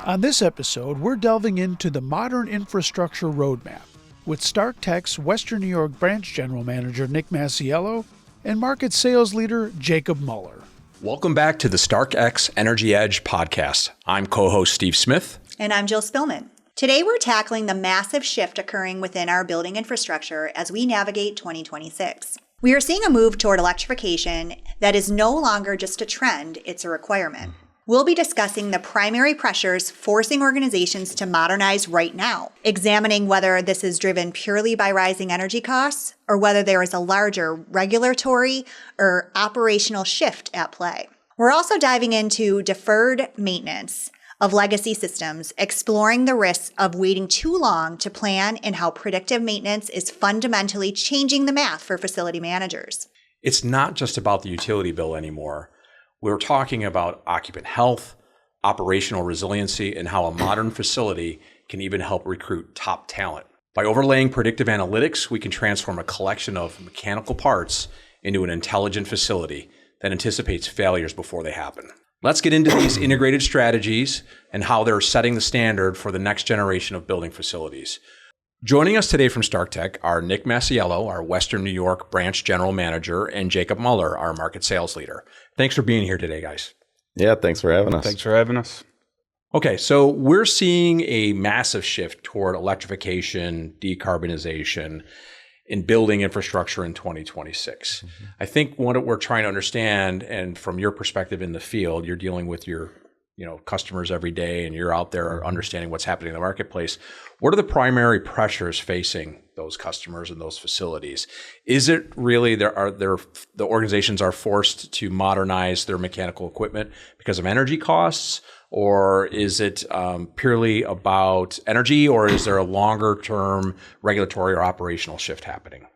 On this episode, we're delving into the modern infrastructure roadmap with StarkX Western New York Branch General Manager Nick Masiello and Market Sales Leader Jacob Muller. Welcome back to the StarkX Energy Edge podcast. I'm co-host Steve Smith. And I'm Jill Spillman. Today we're tackling the massive shift occurring within our building infrastructure as we navigate 2026. We are seeing a move toward electrification that is no longer just a trend, it's a requirement. We'll be discussing the primary pressures forcing organizations to modernize right now, examining whether this is driven purely by rising energy costs or whether there is a larger regulatory or operational shift at play. We're also diving into deferred maintenance of legacy systems, exploring the risks of waiting too long to plan and how predictive maintenance is fundamentally changing the math for facility managers. It's not just about the utility bill anymore. We're talking about occupant health, operational resiliency, and how a modern facility can even help recruit top talent. By overlaying predictive analytics, we can transform a collection of mechanical parts into an intelligent facility that anticipates failures before they happen. Let's get into these integrated strategies and how they're setting the standard for the next generation of building facilities. Joining us today from StarkTech are Nick Masiello, our Western New York Branch General Manager, and Jacob Muller, our Market Sales Leader. Thanks for being here today, guys. Yeah, thanks for having us. Thanks for having us. Okay, so we're seeing a massive shift toward electrification, decarbonization in building infrastructure in 2026. Mm-hmm. I think what we're trying to understand, and from your perspective in the field, you're dealing with your customers every day and you're out there understanding what's happening in the marketplace. What are the primary pressures facing those customers and those facilities? Is it really the organizations are forced to modernize their mechanical equipment because of energy costs? Or is it purely about energy, or is there a longer term regulatory or operational shift happening?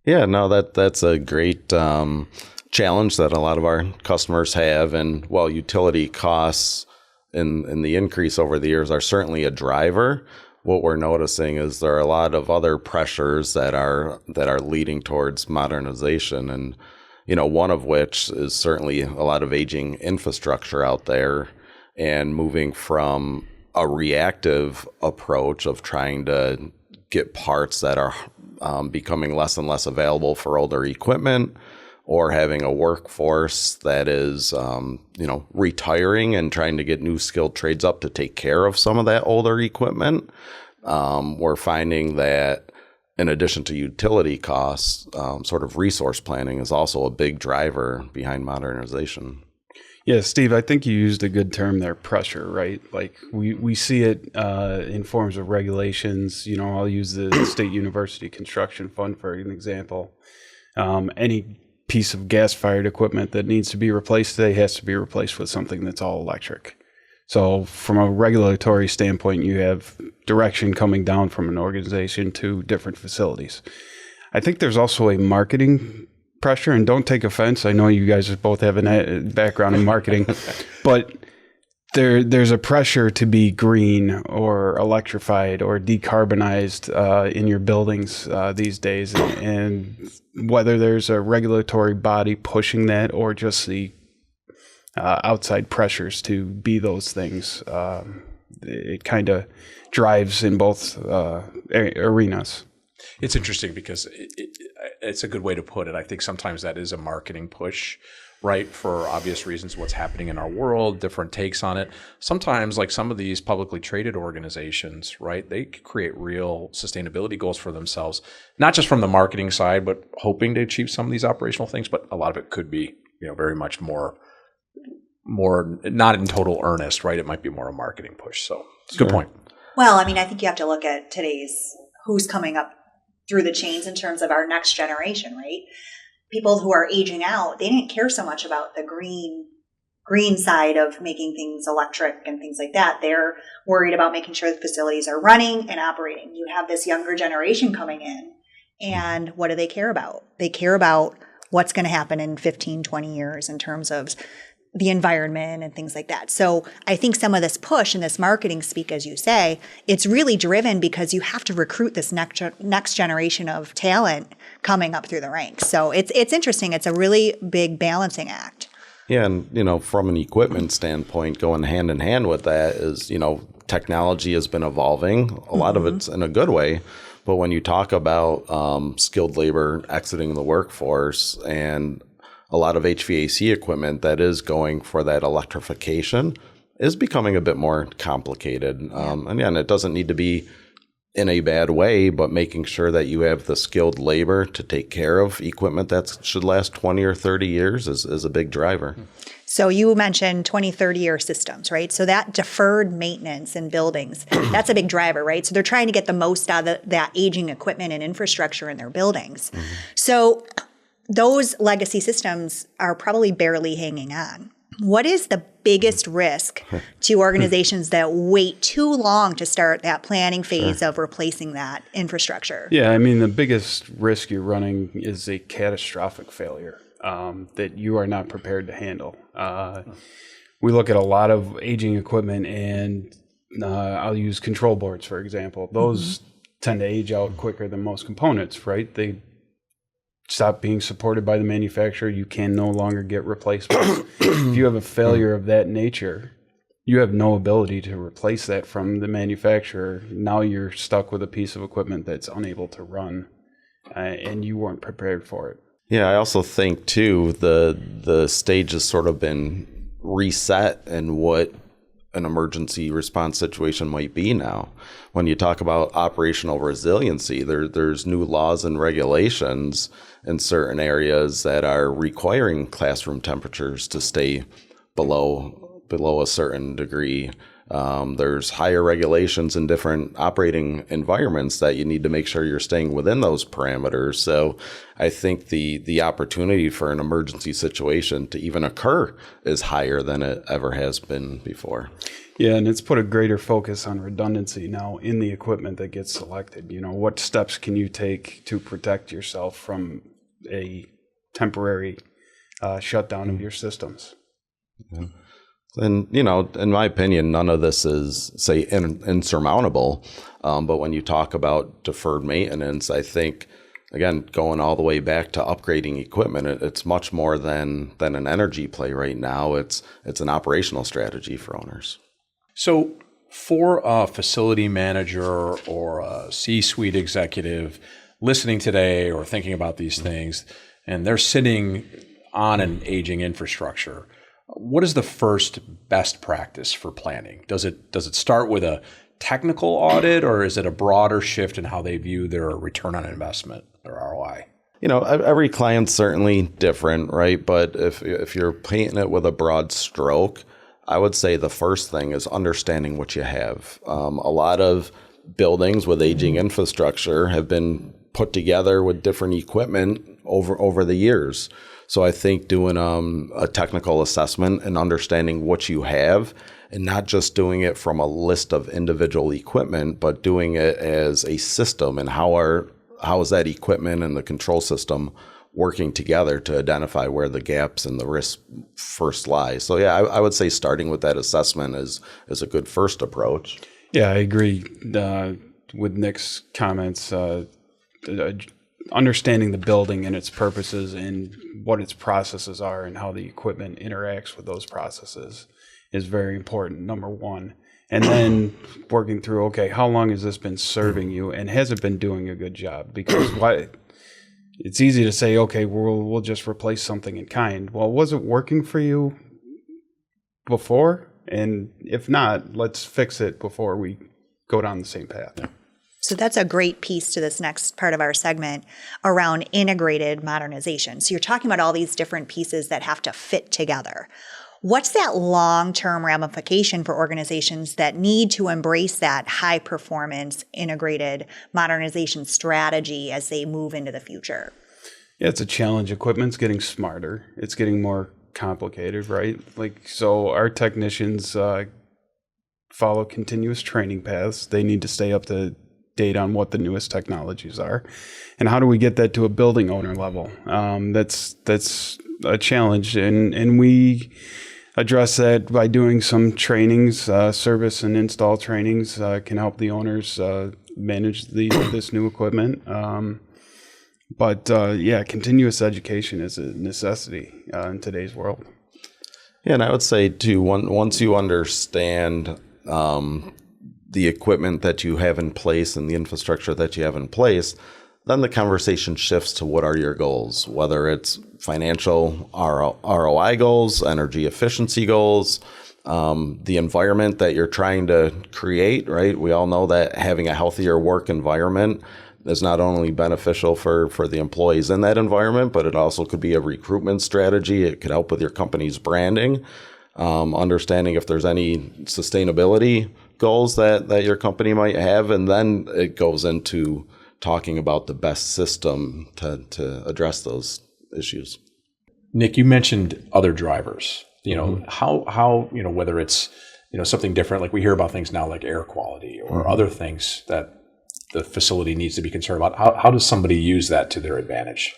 Yeah, no, that's a great challenge that a lot of our customers have. And while utility costs and the increase over the years are certainly a driver, what we're noticing is there are a lot of other pressures that are leading towards modernization. And, one of which is certainly a lot of aging infrastructure out there and moving from a reactive approach of trying to get parts that are becoming less and less available for older equipment, or having a workforce that is, retiring and trying to get new skilled trades up to take care of some of that older equipment. We're finding that in addition to utility costs, sort of resource planning is also a big driver behind modernization. Yeah, Steve, I think you used a good term there, pressure, right? Like we see it in forms of regulations. I'll use the State University Construction Fund for an example. Any piece of gas-fired equipment that needs to be replaced today has to be replaced with something that's all electric. So from a regulatory standpoint, you have direction coming down from an organization to different facilities. I think there's also a marketing pressure, and don't take offense. I know you guys both have a background in marketing, but there's a pressure to be green or electrified or decarbonized in your buildings these days. And whether there's a regulatory body pushing that or just the outside pressures to be those things, it kind of drives in both arenas. It's interesting because it's a good way to put it. I think sometimes that is a marketing push, right? For obvious reasons, what's happening in our world, different takes on it. Sometimes, like some of these publicly traded organizations, right? They create real sustainability goals for themselves, not just from the marketing side, but hoping to achieve some of these operational things. But a lot of it could be, very much more not in total earnest, right? It might be more a marketing push. So it's a good point. Well, I think you have to look at today's who's coming up through the chains in terms of our next generation, right? People who are aging out, they didn't care so much about the green side of making things electric and things like that. They're worried about making sure the facilities are running and operating. You have this younger generation coming in, and what do they care about? They care about what's going to happen in 15, 20 years in terms of the environment and things like that. So I think some of this push and this marketing speak, as you say, it's really driven because you have to recruit this next generation of talent coming up through the ranks. So it's interesting. It's a really big balancing act. Yeah, and from an equipment standpoint, going hand in hand with that is, technology has been evolving. A lot of it's in a good way, but when you talk about skilled labor exiting the workforce and a lot of HVAC equipment that is going for that electrification is becoming a bit more complicated. And again, it doesn't need to be in a bad way, but making sure that you have the skilled labor to take care of equipment that should last 20 or 30 years is a big driver. So you mentioned 20, 30-year systems, right? So that deferred maintenance in buildings, that's a big driver, right? So they're trying to get the most out of that aging equipment and infrastructure in their buildings. So those legacy systems are probably barely hanging on. What is the biggest risk to organizations that wait too long to start that planning phase of replacing that infrastructure? Yeah, I mean, the biggest risk you're running is a catastrophic failure that you are not prepared to handle. We look at a lot of aging equipment, and I'll use control boards, for example. Those tend to age out quicker than most components, right? They stop being supported by the manufacturer. You can no longer get replacements. If you have a failure of that nature, you have no ability to replace that from the manufacturer. Now you're stuck with a piece of equipment that's unable to run, and you weren't prepared for it. Yeah, I also think too the stage has sort of been reset in what an emergency response situation might be now. When you talk about operational resiliency, there's new laws and regulations in certain areas that are requiring classroom temperatures to stay below a certain degree. There's higher regulations in different operating environments that you need to make sure you're staying within those parameters. So I think the opportunity for an emergency situation to even occur is higher than it ever has been before. Yeah, and it's put a greater focus on redundancy now in the equipment that gets selected. What steps can you take to protect yourself from a temporary shutdown of your systems? Yeah. And, in my opinion, none of this is, say, insurmountable. But when you talk about deferred maintenance, I think, again, going all the way back to upgrading equipment, it's much more than an energy play right now. It's an operational strategy for owners. So for a facility manager or a C-suite executive listening today or thinking about these things, and they're sitting on an aging infrastructure, what is the first best practice for planning? Does it start with a technical audit, or is it a broader shift in how they view their return on investment, their ROI? Every client's certainly different, right? But if you're painting it with a broad stroke, I would say the first thing is understanding what you have. A lot of buildings with aging infrastructure have been put together with different equipment over the years. So I think doing a technical assessment and understanding what you have, and not just doing it from a list of individual equipment, but doing it as a system, and how is that equipment and the control system working together to identify where the gaps and the risks first lie. So yeah, I would say starting with that assessment is a good first approach. Yeah, I agree with Nick's comments. Understanding the building and its purposes and what its processes are and how the equipment interacts with those processes is very important, number one. And then working through, okay, how long has this been serving you, and has it been doing a good job? Because it's easy to say, okay, we'll just replace something in kind. Well, was it working for you before? And if not, let's fix it before we go down the same path. Yeah. So that's a great piece to this next part of our segment around integrated modernization. So you're talking about all these different pieces that have to fit together. What's that long-term ramification for organizations that need to embrace that high-performance integrated modernization strategy as they move into the future? Yeah, it's a challenge. Equipment's getting smarter. It's getting more complicated, right? So our technicians follow continuous training paths. They need to stay up to date on what the newest technologies are, and how do we get that to a building owner level? That's a challenge, and we address that by doing some trainings. Service and install trainings can help the owners manage this new equipment. But continuous education is a necessity in today's world. Yeah, and I would say too, once you understand the equipment that you have in place and the infrastructure that you have in place, then the conversation shifts to what are your goals, whether it's financial ROI goals, energy efficiency goals, the environment that you're trying to create, right? We all know that having a healthier work environment is not only beneficial for the employees in that environment, but it also could be a recruitment strategy. It could help with your company's branding, understanding if there's any sustainability goals that your company might have. And then it goes into talking about the best system to address those issues. Nick, you mentioned other drivers. How whether it's something different, like we hear about things now like air quality or other things that the facility needs to be concerned about. How does somebody use that to their advantage?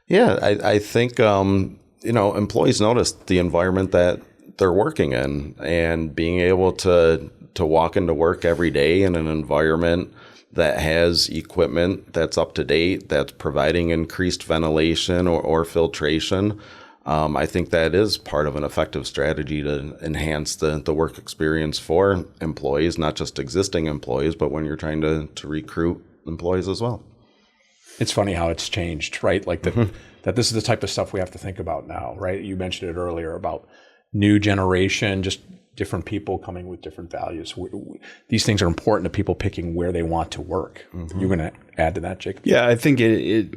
Yeah, I think employees notice the environment that they're working in, and being able to walk into work every day in an environment that has equipment that's up to date, that's providing increased ventilation or filtration. I think that is part of an effective strategy to enhance the work experience for employees, not just existing employees, but when you're trying to recruit employees as well. It's funny how it's changed, right? Like that this is the type of stuff we have to think about now, right? You mentioned it earlier about new generation, just different people coming with different values. These things are important to people picking where they want to work. You're going to add to that, Jacob? Yeah, I think it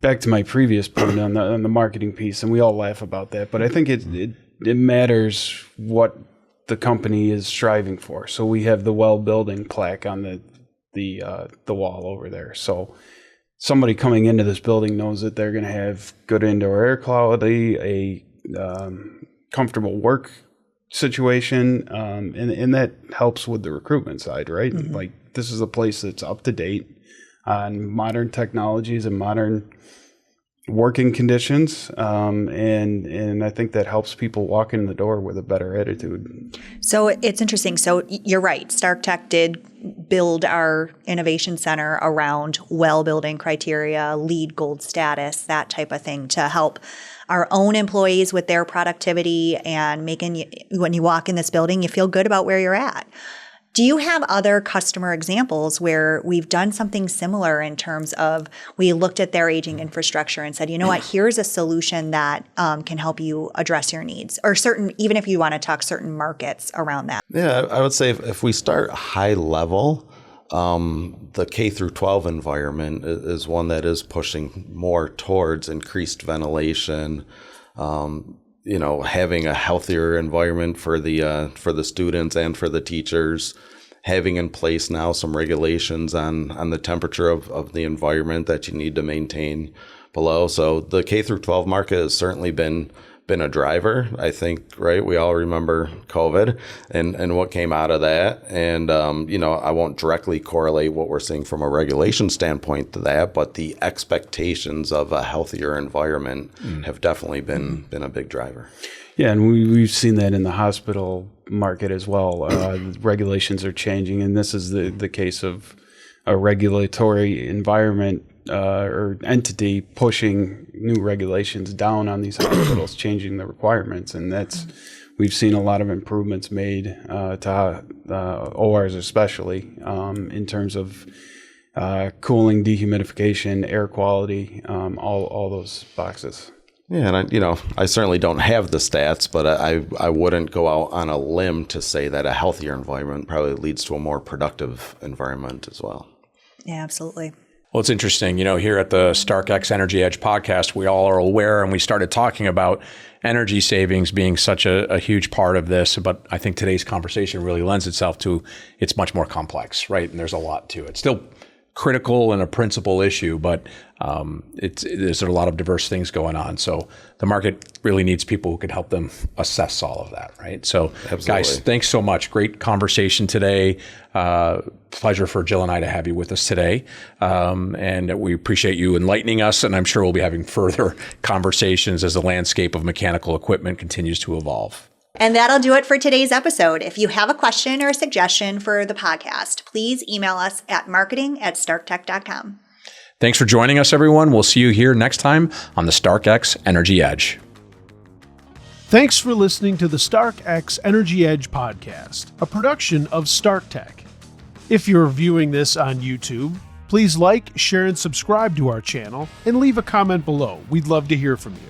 back to my previous point on the marketing piece, and we all laugh about that, but I think it matters what the company is striving for. So we have the well building plaque on the wall over there. So somebody coming into this building knows that they're going to have good indoor air quality, a comfortable work situation, and that helps with the recruitment side, right? Like, this is a place that's up to date on modern technologies and modern working conditions, and I think that helps people walk in the door with a better attitude. So it's interesting. So you're right. StarkTech did build our innovation center around well building criteria, LEED Gold status, that type of thing, to help our own employees with their productivity and making when you walk in this building, you feel good about where you're at. Do you have other customer examples where we've done something similar in terms of we looked at their aging infrastructure and said, you know what, here's a solution that can help you address your needs, or certain, even if you want to talk certain markets around that? Yeah, I would say if we start high level, the K through 12 environment is one that is pushing more towards increased ventilation, having a healthier environment for the students and for the teachers, having in place now some regulations on the temperature of the environment that you need to maintain below. So the K through 12 market has certainly been a driver, I think, right? We all remember COVID and what came out of that. And, I won't directly correlate what we're seeing from a regulation standpoint to that, but the expectations of a healthier environment have definitely been a big driver. Yeah, and we've seen that in the hospital market as well. Regulations are changing, and this is the case of a regulatory environment or entity pushing new regulations down on these hospitals, changing the requirements, and we've seen a lot of improvements made to ORs especially in terms of cooling, dehumidification, air quality, all those boxes. Yeah, and I certainly don't have the stats, but I wouldn't go out on a limb to say that a healthier environment probably leads to a more productive environment as well. Yeah, absolutely. Well, it's interesting, here at the StarkX Energy Edge podcast, we all are aware, and we started talking about energy savings being such a huge part of this. But I think today's conversation really lends itself to it's much more complex, right? And there's a lot to it. Still critical and a principal issue, but there's a lot of diverse things going on. So the market really needs people who can help them assess all of that, right? So Absolutely. Guys, thanks so much. Great conversation today. Pleasure for Jill and I to have you with us today. And we appreciate you enlightening us, and I'm sure we'll be having further conversations as the landscape of mechanical equipment continues to evolve. And that'll do it for today's episode. If you have a question or a suggestion for the podcast, please email us at marketing@starktech.com. Thanks for joining us, everyone. We'll see you here next time on the StarkX Energy Edge. Thanks for listening to the StarkX Energy Edge podcast, a production of StarkTech. If you're viewing this on YouTube, please like, share, and subscribe to our channel, and leave a comment below. We'd love to hear from you.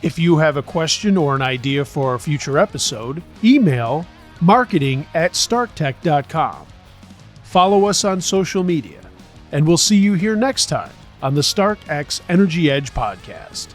If you have a question or an idea for a future episode, email marketing@starktech.com. Follow us on social media, and we'll see you here next time on the StarkX Energy Edge podcast.